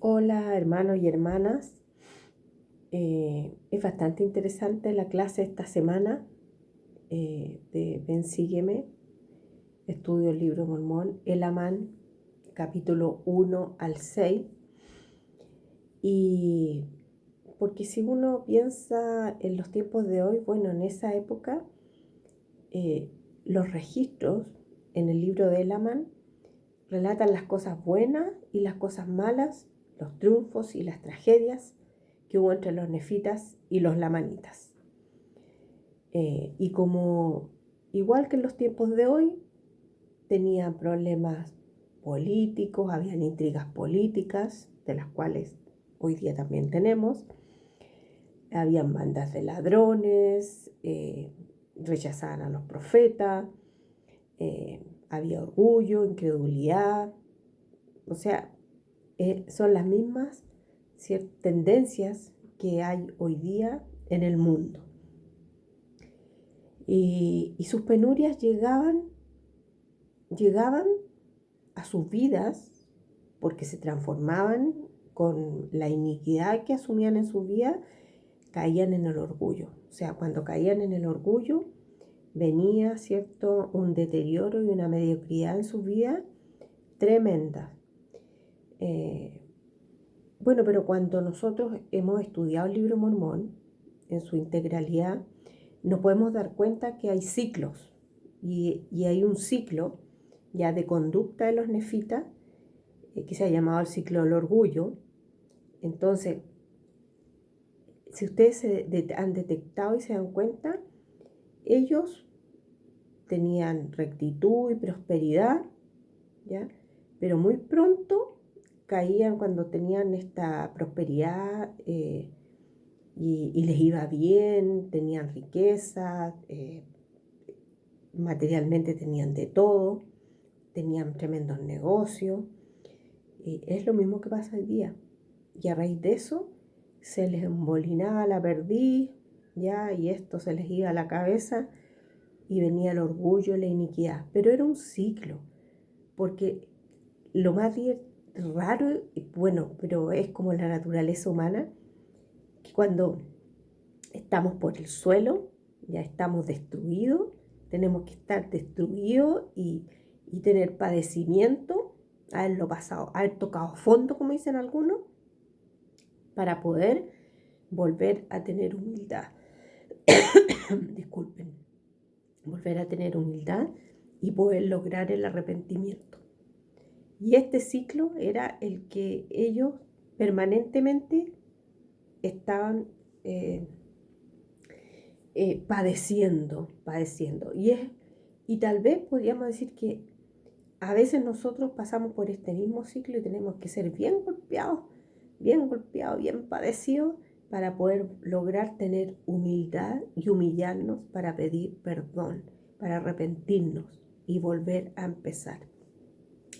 Hola hermanos y hermanas. Es bastante interesante la clase esta semana de Ven Sígueme. Estudio el libro Mormón, Elamán, capítulo 1 al 6. Y porque si uno piensa en los tiempos de hoy, bueno, en esa época, los registros en el libro de Elamán relatan las cosas buenas y las cosas malas, los triunfos y las tragedias que hubo entre los nefitas y los lamanitas. Y como, igual que en los tiempos de hoy, tenían problemas políticos, habían intrigas políticas, de las cuales hoy día también tenemos, habían bandas de ladrones, rechazaban a los profetas, había orgullo, incredulidad, o sea, son las mismas tendencias que hay hoy día en el mundo. Y sus penurias llegaban a sus vidas porque se transformaban con la iniquidad que asumían en su vida, caían en el orgullo. O sea, cuando caían en el orgullo, venía, ¿cierto?, un deterioro y una mediocridad en su vida tremenda. Bueno, pero cuando nosotros hemos estudiado el libro Mormón en su integralidad, nos podemos dar cuenta que hay ciclos y hay un ciclo ya de conducta de los nefitas que se ha llamado el ciclo del orgullo. Entonces, si ustedes han detectado y se dan cuenta, ellos tenían rectitud y prosperidad, ¿ya? Pero muy pronto caían cuando tenían esta prosperidad y les iba bien, tenían riqueza, materialmente tenían de todo, tenían tremendos negocios. Es lo mismo que pasa hoy día. Y a raíz de eso se les embolinaba la perdiz, ¿ya? Y esto se les iba a la cabeza y venía el orgullo, la iniquidad. Pero era un ciclo, porque lo más raro, bueno, pero es como la naturaleza humana, que cuando estamos por el suelo, ya estamos destruidos, tenemos que estar destruidos y tener padecimiento, haberlo pasado, haber tocado fondo, como dicen algunos, para poder volver a tener humildad. Disculpen, volver a tener humildad y poder lograr el arrepentimiento. Y este ciclo era el que ellos permanentemente estaban padeciendo. Y tal vez podríamos decir que a veces nosotros pasamos por este mismo ciclo y tenemos que ser bien golpeados, bien padecidos, para poder lograr tener humildad y humillarnos para pedir perdón, para arrepentirnos y volver a empezar.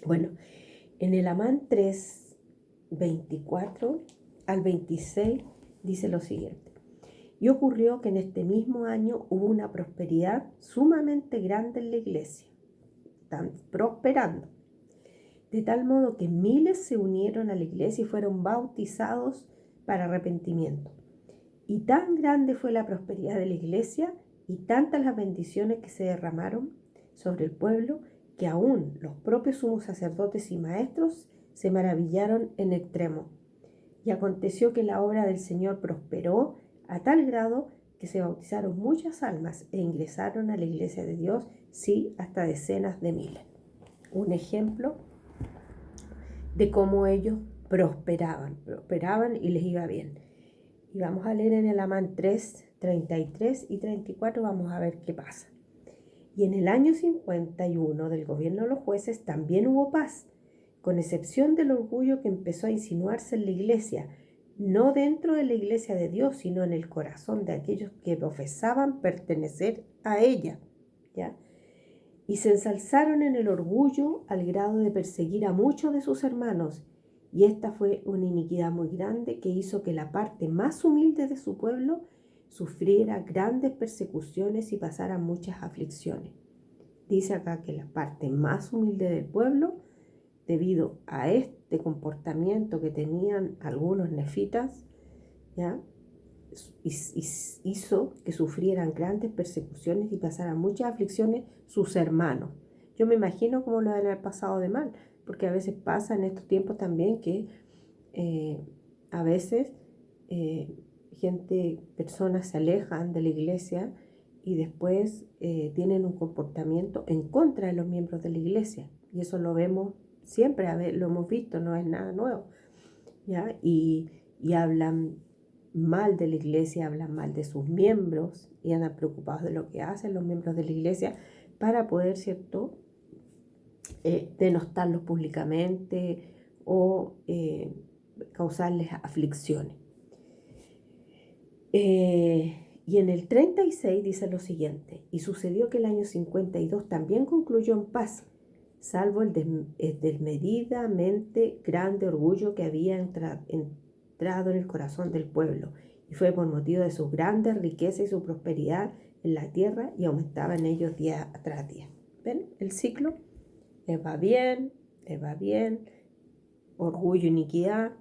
Bueno, en el Amán 3, 24 al 26 dice lo siguiente. Y ocurrió que en este mismo año hubo una prosperidad sumamente grande en la iglesia. Están prosperando. De tal modo que miles se unieron a la iglesia y fueron bautizados para arrepentimiento. Y tan grande fue la prosperidad de la iglesia y tantas las bendiciones que se derramaron sobre el pueblo, que aún los propios sumos sacerdotes y maestros se maravillaron en extremo. Y aconteció que la obra del Señor prosperó a tal grado que se bautizaron muchas almas e ingresaron a la iglesia de Dios, sí, hasta decenas de miles. Un ejemplo de cómo ellos prosperaban y les iba bien. Y vamos a leer en el Amán 3, 33 y 34, vamos a ver qué pasa. Y en el año 51 del gobierno de los jueces también hubo paz, con excepción del orgullo que empezó a insinuarse en la iglesia, no dentro de la iglesia de Dios, sino en el corazón de aquellos que profesaban pertenecer a ella, ¿ya? Y se ensalzaron en el orgullo al grado de perseguir a muchos de sus hermanos, y esta fue una iniquidad muy grande que hizo que la parte más humilde de su pueblo sufriera grandes persecuciones y pasara muchas aflicciones. Dice acá que la parte más humilde del pueblo debido a este comportamiento que tenían algunos nefitas, ¿ya? Hizo que sufrieran grandes persecuciones y pasaran muchas aflicciones sus hermanos. Yo me imagino cómo lo deben haber pasado de mal, porque a veces pasa en estos tiempos también que a veces personas se alejan de la iglesia y después tienen un comportamiento en contra de los miembros de la iglesia. Y eso lo vemos siempre, lo hemos visto, no es nada nuevo, ¿ya? Y hablan mal de la iglesia, hablan mal de sus miembros y andan preocupados de lo que hacen los miembros de la iglesia para poder, ¿cierto?, denostarlos públicamente o causarles aflicciones. Y en el 36 dice lo siguiente: y sucedió que el año 52 también concluyó en paz, salvo el desmedidamente grande orgullo que había entrado en el corazón del pueblo, y fue por motivo de su grande riqueza y su prosperidad en la tierra, y aumentaba en ellos día tras día. ¿Ven el ciclo? Les va bien, orgullo, iniquidad,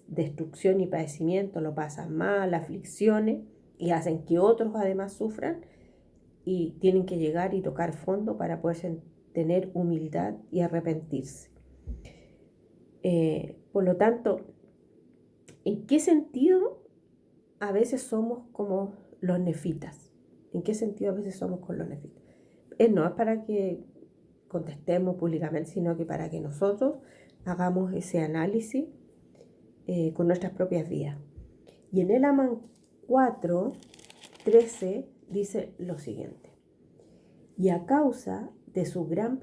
destrucción y padecimiento, lo pasan mal, aflicciones, y hacen que otros además sufran, y tienen que llegar y tocar fondo para poder tener humildad y arrepentirse. Por lo tanto, ¿en qué sentido a veces somos como los nefitas? ¿En qué sentido a veces somos como los nefitas? No es para que contestemos públicamente, sino que para que nosotros hagamos ese análisis con nuestras propias vidas. Y en el Amán 4:13 dice lo siguiente: y a causa de su gran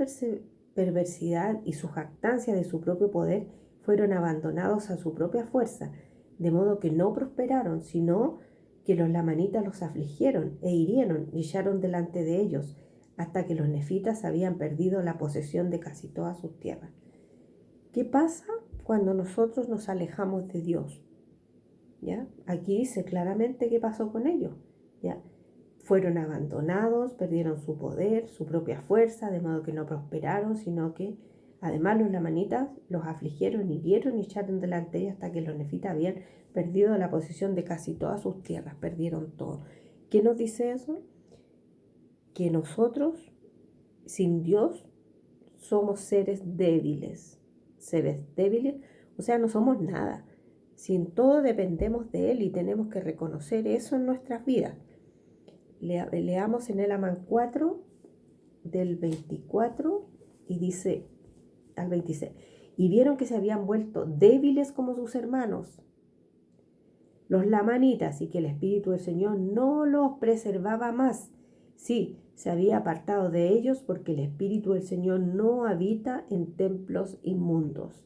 perversidad y su jactancia de su propio poder, fueron abandonados a su propia fuerza, de modo que no prosperaron, sino que los lamanitas los afligieron e hirieron y echaron delante de ellos, hasta que los nefitas habían perdido la posesión de casi todas sus tierras. ¿Qué pasa cuando nosotros nos alejamos de Dios? ¿Ya? Aquí dice claramente qué pasó con ellos. ¿Ya? Fueron abandonados, perdieron su poder, su propia fuerza, de modo que no prosperaron, sino que además los lamanitas los afligieron, hirieron y echaron delante de ellos, hasta que los nefitas habían perdido la posesión de casi todas sus tierras, perdieron todo. ¿Qué nos dice eso? Que nosotros, sin Dios, somos seres débiles, o sea, no somos nada. Sin todo dependemos de Él y tenemos que reconocer eso en nuestras vidas. Leamos en el Amán 4, del 24, y dice al 26: y vieron que se habían vuelto débiles como sus hermanos, los lamanitas, y que el Espíritu del Señor no los preservaba más. Sí, se había apartado de ellos, porque el Espíritu del Señor no habita en templos inmundos.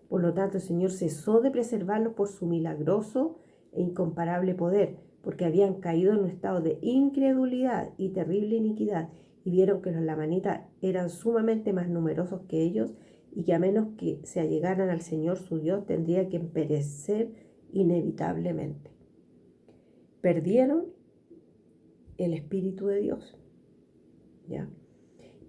Por lo tanto, el Señor cesó de preservarlos por su milagroso e incomparable poder, porque habían caído en un estado de incredulidad y terrible iniquidad, y vieron que los lamanitas eran sumamente más numerosos que ellos, y que a menos que se allegaran al Señor su Dios, tendría que perecer inevitablemente. Perdieron el Espíritu de Dios. ¿Ya?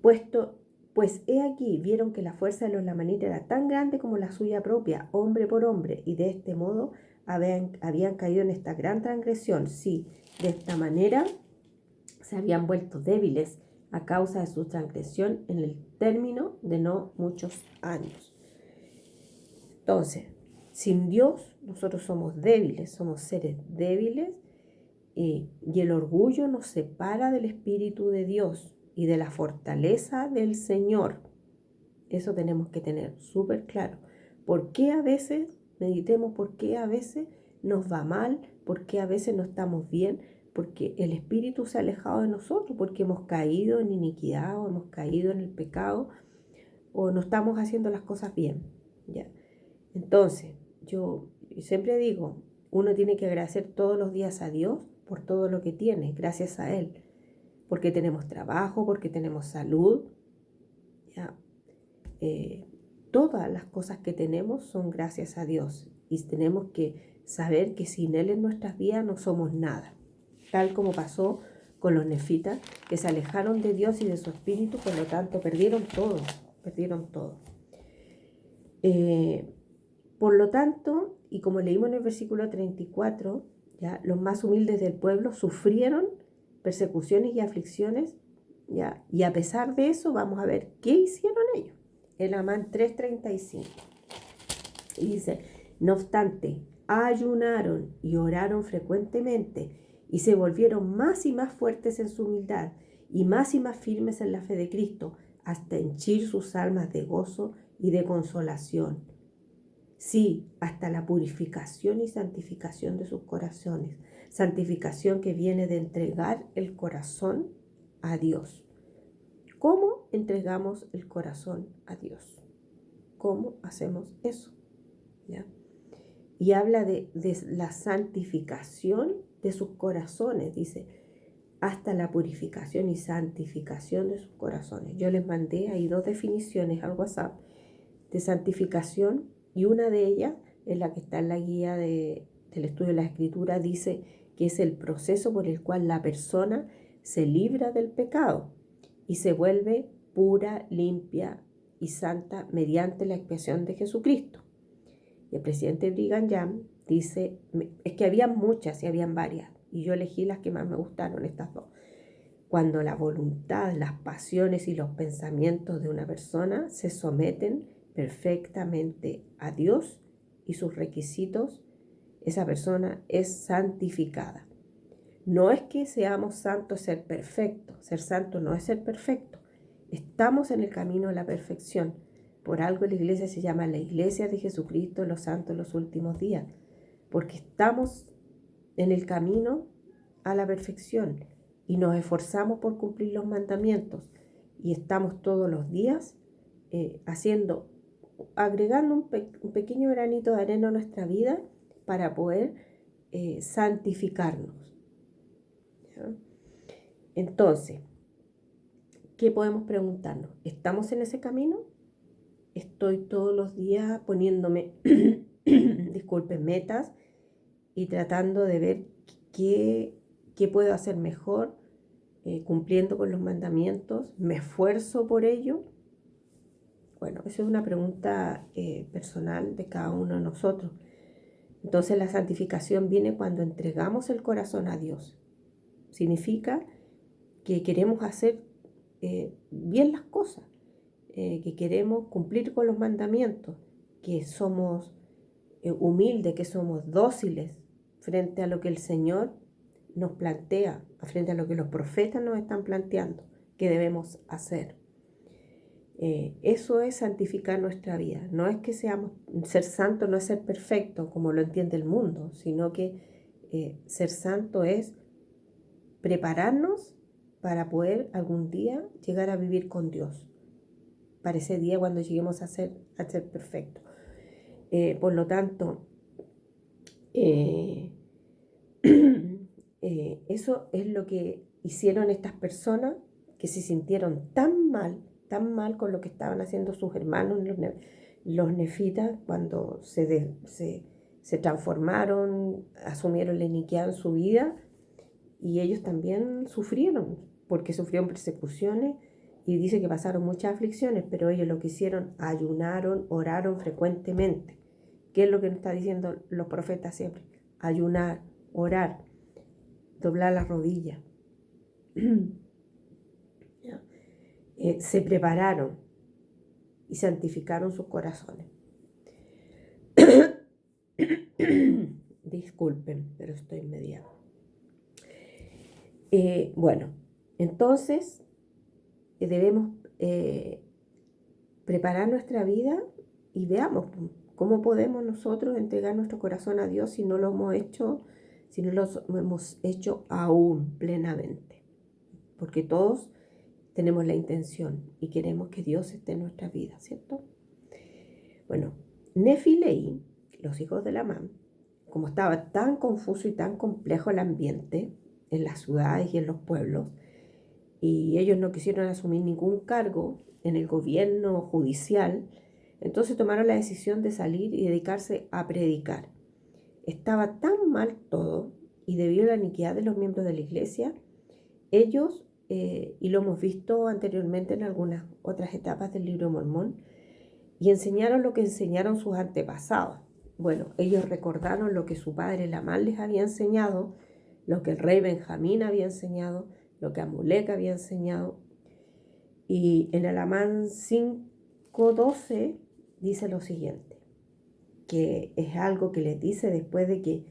Pues he aquí, vieron que la fuerza de los lamanitas era tan grande como la suya propia, hombre por hombre, y de este modo habían caído en esta gran transgresión. Sí, de esta manera se habían vuelto débiles a causa de su transgresión en el término de no muchos años. Entonces, sin Dios nosotros somos débiles, somos seres débiles, y el orgullo nos separa del Espíritu de Dios y de la fortaleza del Señor. Eso tenemos que tener súper claro. ¿Por qué a veces, meditemos, por qué a veces nos va mal? ¿Por qué a veces no estamos bien? Porque el Espíritu se ha alejado de nosotros, porque hemos caído en iniquidad, o hemos caído en el pecado, o no estamos haciendo las cosas bien, ¿ya? Entonces, yo siempre digo, uno tiene que agradecer todos los días a Dios por todo lo que tiene, gracias a Él, porque tenemos trabajo, porque tenemos salud, ¿ya? Todas las cosas que tenemos son gracias a Dios, y tenemos que saber que sin Él en nuestras vidas no somos nada, tal como pasó con los nefitas, que se alejaron de Dios y de su espíritu, por lo tanto perdieron todo. Por lo tanto, y como leímos en el versículo 34, ¿ya? Los más humildes del pueblo sufrieron persecuciones y aflicciones, ¿ya? Y a pesar de eso, vamos a ver qué hicieron ellos. El Amán 3:35. Y dice, no obstante, ayunaron y oraron frecuentemente y se volvieron más y más fuertes en su humildad y más firmes en la fe de Cristo, hasta henchir sus almas de gozo y de consolación. Sí, hasta la purificación y santificación de sus corazones. Santificación que viene de entregar el corazón a Dios. ¿Cómo entregamos el corazón a Dios? ¿Cómo hacemos eso? ¿Ya? Y habla de la santificación de sus corazones, dice, hasta la purificación y santificación de sus corazones. Yo les mandé ahí 2 definiciones al WhatsApp de santificación, y una de ellas es la que está en la guía del estudio de la Escritura, dice que es el proceso por el cual la persona se libra del pecado y se vuelve pura, limpia y santa mediante la expiación de Jesucristo. Y el presidente Brigham Young dice, es que habían muchas y habían varias, y yo elegí las que más me gustaron, estas 2. Cuando la voluntad, las pasiones y los pensamientos de una persona se someten perfectamente a Dios y sus requisitos, esa persona es santificada. No es que seamos santos ser perfectos, ser santo no es ser perfecto. Estamos en el camino a la perfección. Por algo la iglesia se llama la iglesia de Jesucristo, los santos de los últimos días, porque estamos en el camino a la perfección y nos esforzamos por cumplir los mandamientos y estamos todos los días agregando un pequeño granito de arena a nuestra vida para poder santificarnos. ¿Ya? Entonces, ¿qué podemos preguntarnos? ¿Estamos en ese camino? Estoy todos los días poniéndome, disculpen, metas y tratando de ver qué puedo hacer mejor, cumpliendo con los mandamientos. ¿Me esfuerzo por ello? Bueno, esa es una pregunta personal de cada uno de nosotros. Entonces la santificación viene cuando entregamos el corazón a Dios. Significa que queremos hacer bien las cosas, que queremos cumplir con los mandamientos, que somos humildes, que somos dóciles frente a lo que el Señor nos plantea, frente a lo que los profetas nos están planteando que debemos hacer. Eso es santificar nuestra vida. No es que ser santo no es ser perfecto como lo entiende el mundo, sino que ser santo es prepararnos para poder algún día llegar a vivir con Dios, para ese día cuando lleguemos a ser perfectos. Por lo tanto, eso es lo que hicieron estas personas que se sintieron tan mal con lo que estaban haciendo sus hermanos, los nefitas, cuando se transformaron, asumieron la iniquidad en su vida, y ellos también sufrieron, porque sufrieron persecuciones, y dice que pasaron muchas aflicciones, pero ellos lo que hicieron, ayunaron, oraron frecuentemente. ¿Qué es lo que nos está diciendo los profetas siempre? Ayunar, orar, doblar las rodillas. Se prepararon y santificaron sus corazones. Disculpen, pero estoy media. Bueno, entonces debemos preparar nuestra vida y veamos cómo podemos nosotros entregar nuestro corazón a Dios si no lo hemos hecho aún plenamente. Porque todos tenemos la intención y queremos que Dios esté en nuestra vida, ¿cierto? Bueno, Nefi y Leí, los hijos de Lamán, como estaba tan confuso y tan complejo el ambiente en las ciudades y en los pueblos, y ellos no quisieron asumir ningún cargo en el gobierno judicial, entonces tomaron la decisión de salir y dedicarse a predicar. Estaba tan mal todo, y debido a la iniquidad de los miembros de la iglesia, ellos, y lo hemos visto anteriormente en algunas otras etapas del libro de Mormón, y enseñaron lo que enseñaron sus antepasados. Bueno, ellos recordaron lo que su padre Lamán les había enseñado, lo que el rey Benjamín había enseñado, lo que Amulek había enseñado. Y en el Amán 5:12 dice lo siguiente, que es algo que les dice después de que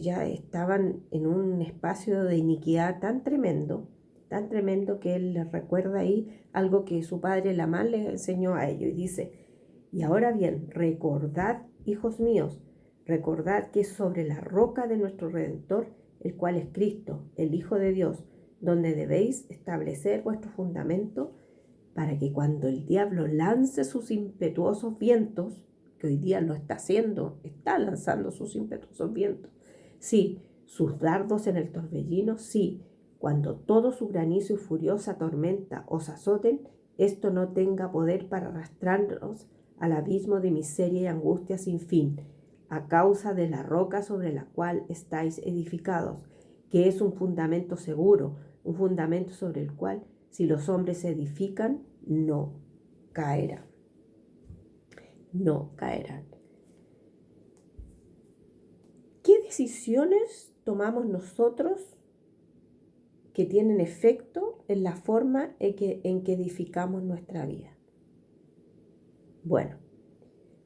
ya estaban en un espacio de iniquidad tan tremendo que él les recuerda ahí algo que su padre Lamán les enseñó a ellos. Y dice, y ahora bien, recordad, hijos míos, recordad que es sobre la roca de nuestro Redentor, el cual es Cristo, el Hijo de Dios, donde debéis establecer vuestro fundamento, para que cuando el diablo lance sus impetuosos vientos, que hoy día lo está haciendo, está lanzando sus impetuosos vientos, sí, sus dardos en el torbellino, sí, cuando todo su granizo y furiosa tormenta os azoten, esto no tenga poder para arrastrarnos al abismo de miseria y angustia sin fin, a causa de la roca sobre la cual estáis edificados, que es un fundamento seguro, un fundamento sobre el cual, si los hombres se edifican, no caerán. No caerán. ¿Qué decisiones tomamos nosotros que tienen efecto en la forma en que edificamos nuestra vida? Bueno,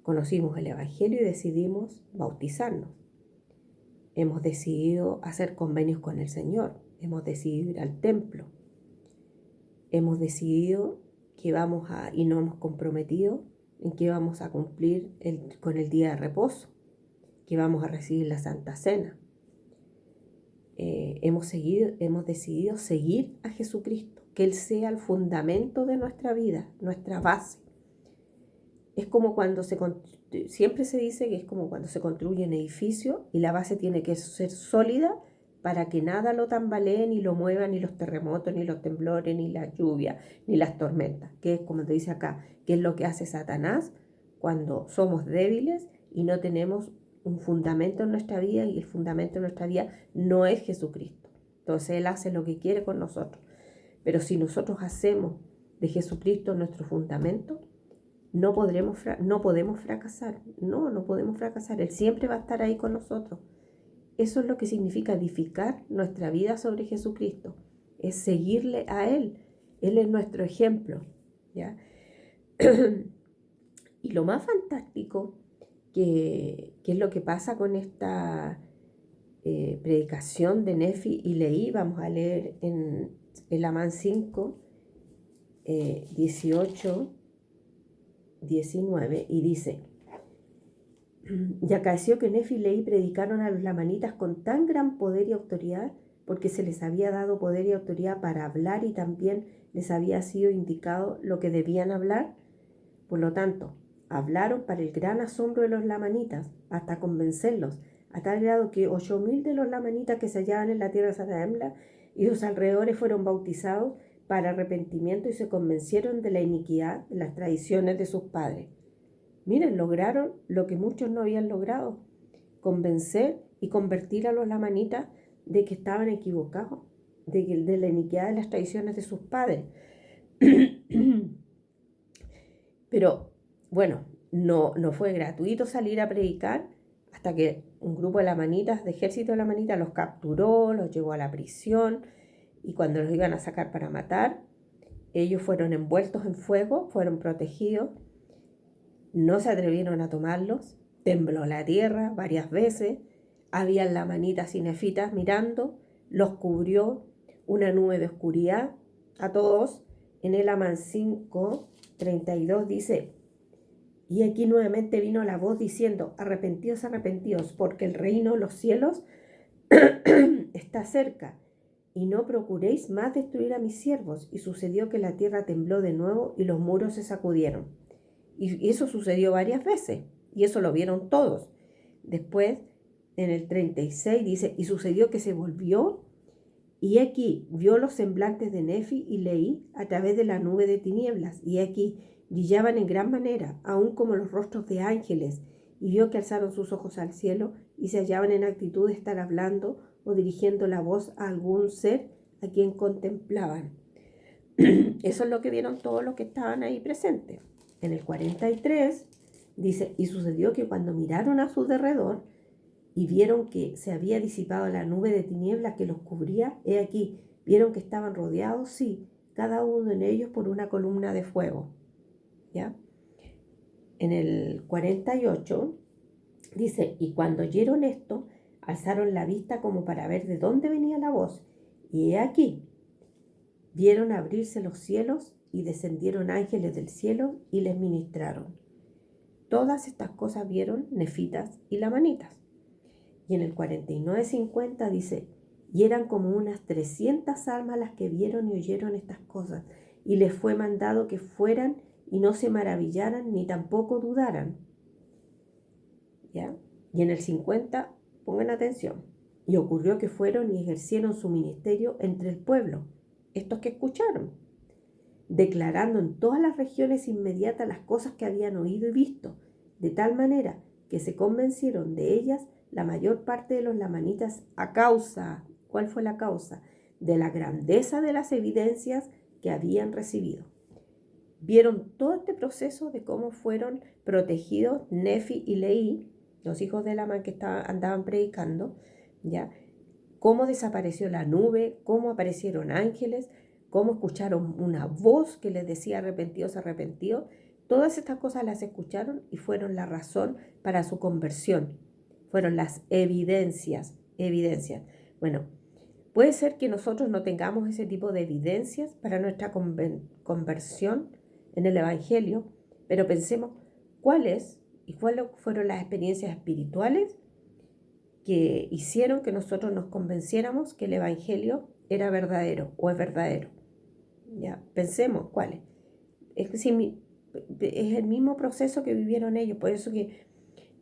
conocimos el Evangelio y decidimos bautizarnos. Hemos decidido hacer convenios con el Señor. Hemos decidido ir al templo. Hemos decidido que y nos hemos comprometido en que vamos a cumplir con el día de reposo, que vamos a recibir la Santa Cena. Hemos decidido seguir a Jesucristo, que Él sea el fundamento de nuestra vida, nuestra base. Es como cuando siempre se dice que es como cuando se construye un edificio y la base tiene que ser sólida para que nada lo tambalee, ni lo mueva, ni los terremotos, ni los temblores, ni la lluvia, ni las tormentas, que es como te dice acá, que es lo que hace Satanás cuando somos débiles y no tenemos un fundamento en nuestra vida, y el fundamento de nuestra vida no es Jesucristo. Entonces Él hace lo que quiere con nosotros. Pero si nosotros hacemos de Jesucristo nuestro fundamento, no podemos fracasar. No podemos fracasar. Él siempre va a estar ahí con nosotros. Eso es lo que significa edificar nuestra vida sobre Jesucristo. Es seguirle a Él. Él es nuestro ejemplo, ¿ya? Y lo más fantástico que es lo que pasa con esta predicación de Nefi y Leí, vamos a leer en el Amán 5, 18, 19, y dice, y acaeció que Nefi y Leí predicaron a los lamanitas con tan gran poder y autoridad, porque se les había dado poder y autoridad para hablar y también les había sido indicado lo que debían hablar. Por lo tanto, hablaron para el gran asombro de los lamanitas, hasta convencerlos, a tal grado que 8.000 de los lamanitas que se hallaban en la tierra de Zarahemla y sus alrededores fueron bautizados para arrepentimiento y se convencieron de la iniquidad de las tradiciones de sus padres. Miren, lograron lo que muchos no habían logrado, convencer y convertir a los lamanitas de que estaban equivocados, de la iniquidad de las tradiciones de sus padres. Pero bueno, no fue gratuito salir a predicar hasta que un grupo de lamanitas, de ejército de lamanitas, los capturó, los llevó a la prisión, y cuando los iban a sacar para matar, ellos fueron envueltos en fuego, fueron protegidos, no se atrevieron a tomarlos, tembló la tierra varias veces, habían lamanitas y nefitas mirando, los cubrió una nube de oscuridad a todos. En el Amán 5, 32 dice, y aquí nuevamente vino la voz diciendo, arrepentíos, arrepentíos, porque el reino de los cielos está cerca, y no procuréis más destruir a mis siervos. Y sucedió que la tierra tembló de nuevo y los muros se sacudieron. Y eso sucedió varias veces, y eso lo vieron todos. Después, en el 36 dice, y sucedió que se volvió, y aquí vio los semblantes de Nefi y Leí a través de la nube de tinieblas, y aquí brillaban en gran manera, aun como los rostros de ángeles, y vio que alzaron sus ojos al cielo y se hallaban en actitud de estar hablando o dirigiendo la voz a algún ser a quien contemplaban. Eso es lo que vieron todos los que estaban ahí presentes. En el 43 dice, y sucedió que cuando miraron a su derredor y vieron que se había disipado la nube de tinieblas que los cubría, he aquí, vieron que estaban rodeados, sí, cada uno de ellos por una columna de fuego. ¿Ya? En el 48 dice, y cuando oyeron esto, alzaron la vista como para ver de dónde venía la voz, y he aquí, vieron abrirse los cielos y descendieron ángeles del cielo y les ministraron. Todas estas cosas vieron nefitas y lamanitas. Y en el 49:50 dice, y eran como unas 300 almas las que vieron y oyeron estas cosas, y les fue mandado que fueran y no se maravillaran ni tampoco dudaran. ¿Ya? Y en el 50, pongan atención, y ocurrió que fueron y ejercieron su ministerio entre el pueblo, estos que escucharon, declarando en todas las regiones inmediatas las cosas que habían oído y visto, de tal manera que se convencieron de ellas la mayor parte de los lamanitas a causa, ¿cuál fue la causa? De la grandeza de las evidencias que habían recibido. Vieron todo este proceso de cómo fueron protegidos Nefi y Leí, los hijos de Lamán que andaban predicando, ¿ya? Cómo desapareció la nube, cómo aparecieron ángeles, cómo escucharon una voz que les decía arrepentidos, arrepentidos. Todas estas cosas las escucharon y fueron la razón para su conversión. Fueron las evidencias. Bueno, puede ser que nosotros no tengamos ese tipo de evidencias para nuestra conversión en el Evangelio, pero pensemos cuáles fueron las experiencias espirituales que hicieron que nosotros nos convenciéramos que el Evangelio era verdadero o es verdadero. Ya, pensemos cuáles. Es el mismo proceso que vivieron ellos, por eso que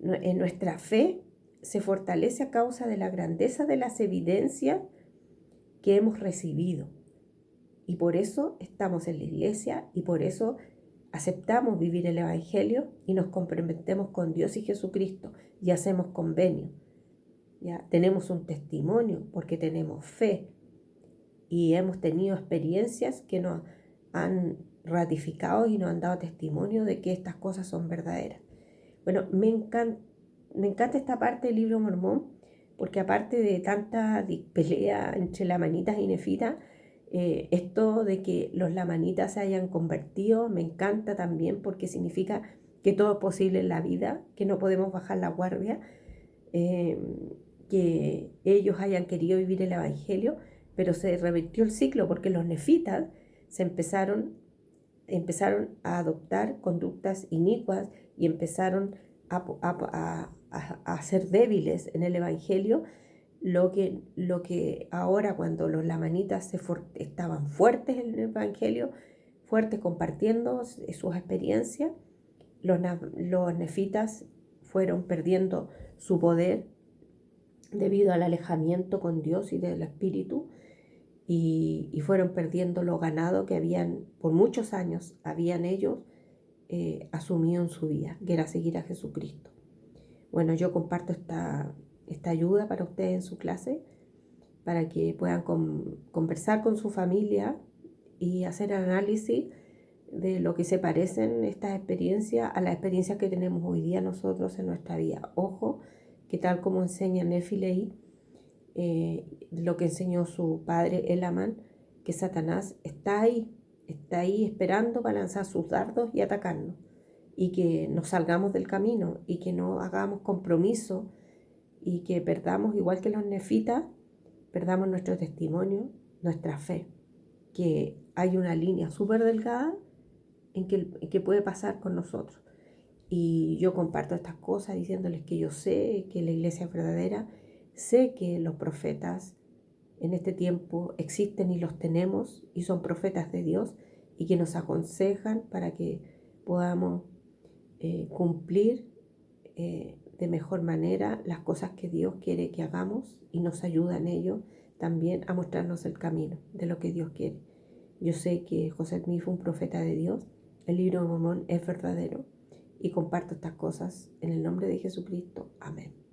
en nuestra fe se fortalece a causa de la grandeza de las evidencias que hemos recibido. Y por eso estamos en la iglesia y por eso aceptamos vivir el Evangelio y nos comprometemos con Dios y Jesucristo y hacemos convenio. ¿Ya? Tenemos un testimonio porque tenemos fe y hemos tenido experiencias que nos han ratificado y nos han dado testimonio de que estas cosas son verdaderas. Bueno, me encanta esta parte del libro Mormón porque aparte de tanta pelea entre lamanitas y nefitas, esto de que los lamanitas se hayan convertido me encanta también porque significa que todo es posible en la vida, que no podemos bajar la guardia, que ellos hayan querido vivir el Evangelio, pero se revirtió el ciclo porque los nefitas empezaron a adoptar conductas inicuas y empezaron a ser débiles en el Evangelio, lo que ahora cuando los lamanitas estaban fuertes en el Evangelio, fuertes compartiendo sus experiencias, los nefitas fueron perdiendo su poder debido al alejamiento con Dios y del Espíritu, y fueron perdiendo lo ganado que habían, por muchos años, habían ellos asumido en su vida, que era seguir a Jesucristo. Bueno, yo comparto esta ayuda para ustedes en su clase, para que puedan conversar con su familia y hacer análisis de lo que se parecen estas experiencias a las experiencias que tenemos hoy día nosotros en nuestra vida. Ojo, que tal como enseña Nefi Leí, lo que enseñó su padre Elamán, que Satanás está ahí esperando para lanzar sus dardos y atacarnos, y que nos salgamos del camino y que no hagamos compromiso y que perdamos, igual que los nefitas, perdamos nuestro testimonio, nuestra fe, que hay una línea súper delgada en que puede pasar con nosotros. Y yo comparto estas cosas diciéndoles que yo sé que la iglesia es verdadera, sé que los profetas en este tiempo existen y los tenemos y son profetas de Dios y que nos aconsejan para que podamos cumplir de mejor manera las cosas que Dios quiere que hagamos y nos ayuda en ello también a mostrarnos el camino de lo que Dios quiere. Yo sé que José Smith fue un profeta de Dios, el libro de Mormón es verdadero y comparto estas cosas en el nombre de Jesucristo. Amén.